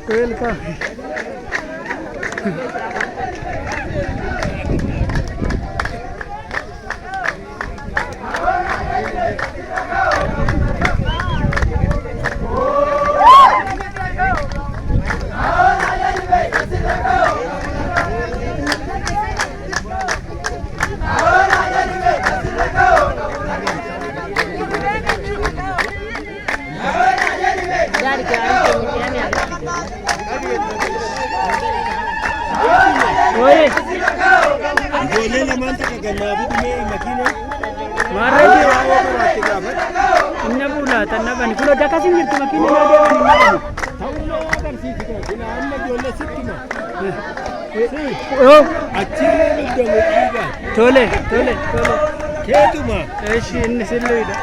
तेल का Ijoollee lamaan takka gannaa fi dhumee makiina. Maarree waa'ee qoraatti gaafadha. Inni buulaata nabani. Kun hojii akkasii jirtu makiinni yoo deeman hin nabani. Ta'ullee agarsiisa. Kun amma ijoollee sitti ma. Achirree midhamu dhiiga. Tole tole tole. Keetuma. Eeshi inni silluudha.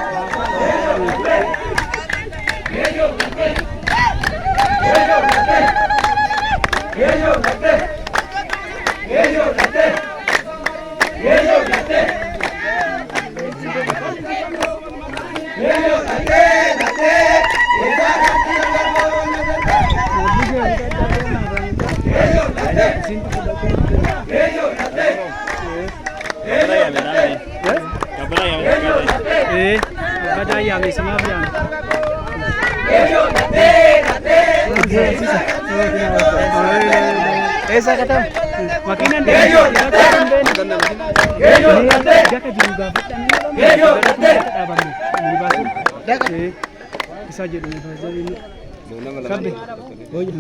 Ada ayam ni semua ayam. Esa kata makinan dia. Jaga juga. Bisa jadi ini. Sampai. Oh ya.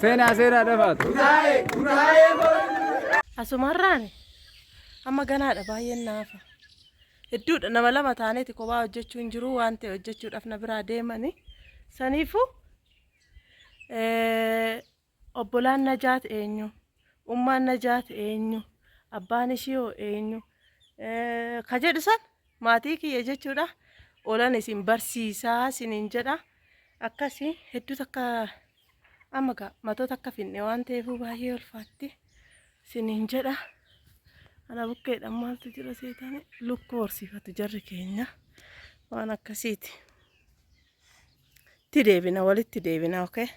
Sena dapat. Asumarraan amma ganaadha baay'een naafa. Hedduudha nama lama taaneeti kophaa hojjechuu hin jiru waan ta'e hojjechuudhaaf na biraa deemani. Saniifuu obbolaan Najaat eenyu? Ummaan Najaat eenyu? Abbaan ishee eenyu? Ka jedhu san maatii kiyya jechuudha. Oolan isin barsiisaa isiniin jedha. Akkasii hedduu takka amma matoota akka finne waan ta'eefuu baay'ee ulfaatti isiniin jedha. Ana bukkeedhaan maaltu jira seetanii lukkuu horsiifatu jarri keenya waan akkasiiti. Itti deebina walitti deebina okey.